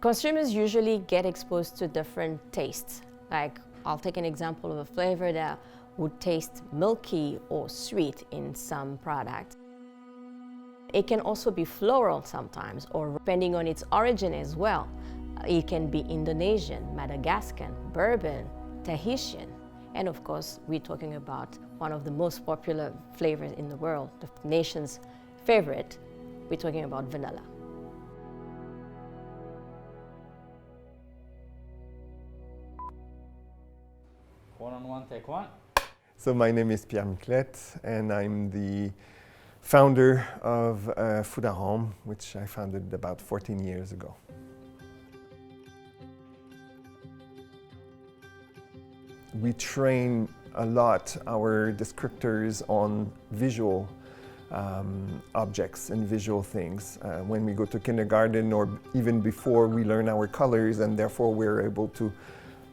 Consumers usually get exposed to different tastes. Like, I'll take an example of a flavor that would taste milky or sweet in some products. It can also be floral sometimes, or depending on its origin as well. It can be Indonesian, Madagascan, bourbon, Tahitian, and of course, we're talking about one of the most popular flavors in the world, the nation's favorite. We're talking about vanilla. One-on-one, take one. So my name is Pierre Miclet, and I'm the founder of Foodarom, which I founded about 14 years ago. We train a lot our descriptors on visual objects and visual things. When we go to kindergarten or even before, we learn our colors, and therefore we're able to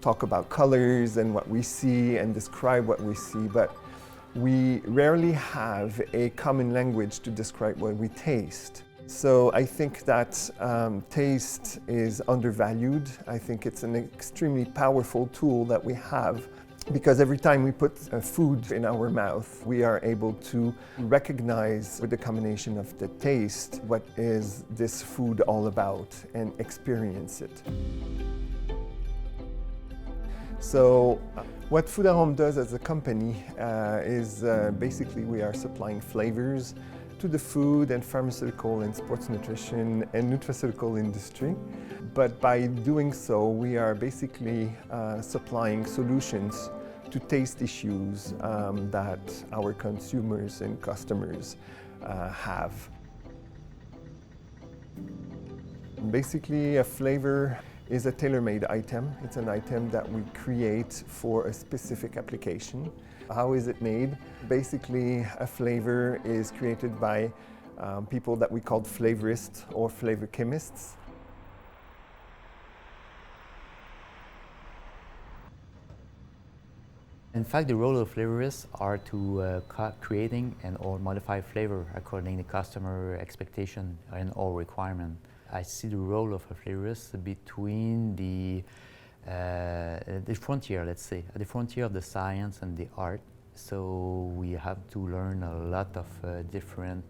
talk about colors and what we see and describe what we see, but we rarely have a common language to describe what we taste. So I think that taste is undervalued. I think it's an extremely powerful tool that we have, because every time we put food in our mouth, we are able to recognize with the combination of the taste what is this food all about and experience it. So what Foodarom does as a company is basically we are supplying flavors to the food and pharmaceutical and sports nutrition and nutraceutical industry. But by doing so, we are basically supplying solutions to taste issues that our consumers and customers have. Basically, a flavor is a tailor-made item. It's an item that we create for a specific application. How is it made? Basically, a flavor is created by people that we call flavorists or flavor chemists. In fact, the role of flavorists are to creating and or modify flavor according to customer expectation and or requirement. I see the role of a flavorist between the frontier, let's say, the frontier of the science and the art. So we have to learn a lot of different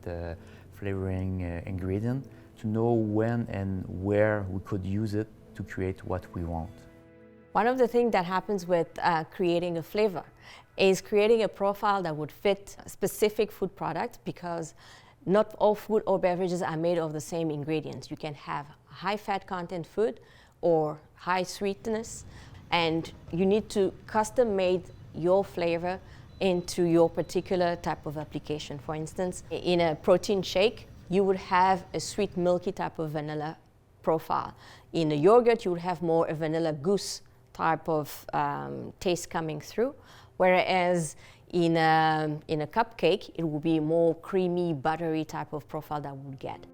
flavoring ingredients to know when and where we could use it to create what we want. One of the things that happens with creating a flavor is creating a profile that would fit a specific food product, because not all food or beverages are made of the same ingredients. You can have high fat content food or high sweetness, and you need to custom make your flavor into your particular type of application. For instance, in a protein shake, you would have a sweet milky type of vanilla profile. In a yogurt, you would have more a vanilla goose type of taste coming through, whereas in a cupcake, it will be more creamy, buttery type of profile that we'll get.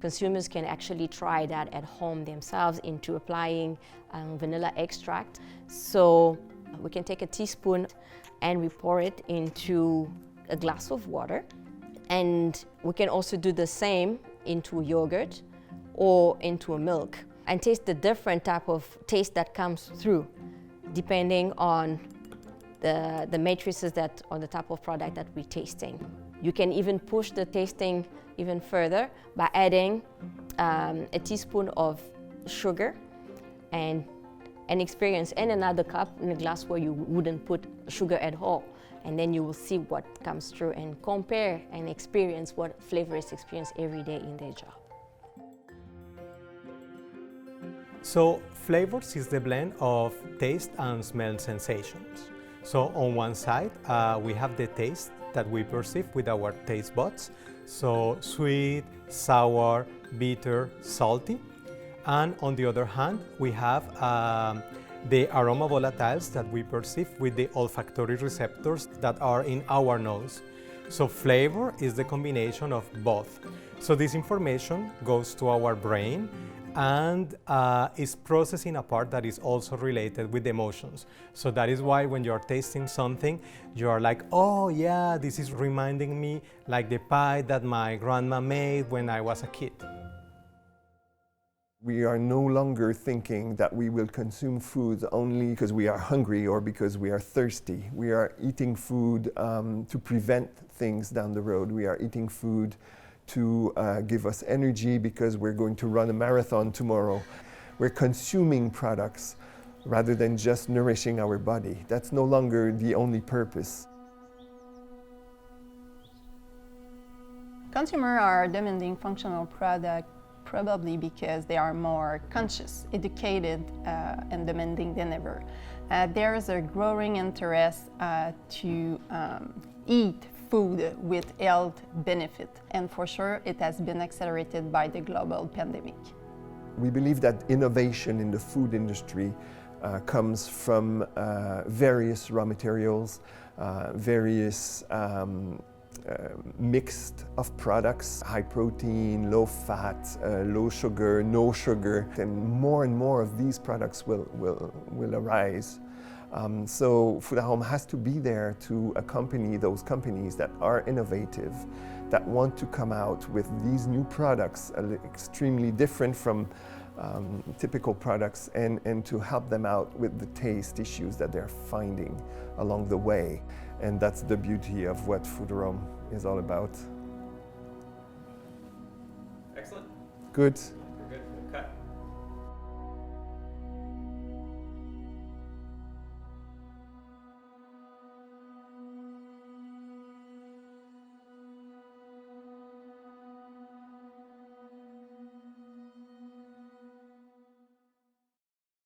Consumers can actually try that at home themselves into applying vanilla extract. So we can take a teaspoon and we pour it into a glass of water. And we can also do the same into yogurt or into a milk and taste the different type of taste that comes through depending on the matrices that on the type of product that we're tasting. You can even push the tasting even further by adding a teaspoon of sugar and an experience in another cup in a glass where you wouldn't put sugar at all. And then you will see what comes through and compare and experience what flavorists experience every day in their job. So flavors is the blend of taste and smell sensations. So on one side, we have the taste that we perceive with our taste buds. So sweet, sour, bitter, salty. And on the other hand, we have the aroma volatiles that we perceive with the olfactory receptors that are in our nose. So flavor is the combination of both. So this information goes to our brain and is processing a part that is also related with emotions. So that is why when you're tasting something, you're like, oh yeah, this is reminding me like the pie that my grandma made when I was a kid. We are no longer thinking that we will consume food only because we are hungry or because we are thirsty. We are eating food to prevent things down the road. We are eating food to give us energy because we're going to run a marathon tomorrow. We're consuming products rather than just nourishing our body. That's no longer the only purpose. Consumers are demanding functional products probably because they are more conscious, educated, and demanding than ever. There is a growing interest to eat food with health benefit, and for sure it has been accelerated by the global pandemic. We believe that innovation in the food industry comes from various raw materials, various mixed of products, high protein, low fat, low sugar, no sugar, and more of these products will arise. So Foodarom has to be there to accompany those companies that are innovative, that want to come out with these new products, extremely different from typical products, and to help them out with the taste issues that they're finding along the way. And that's the beauty of what Foodarom is all about. Excellent. Good.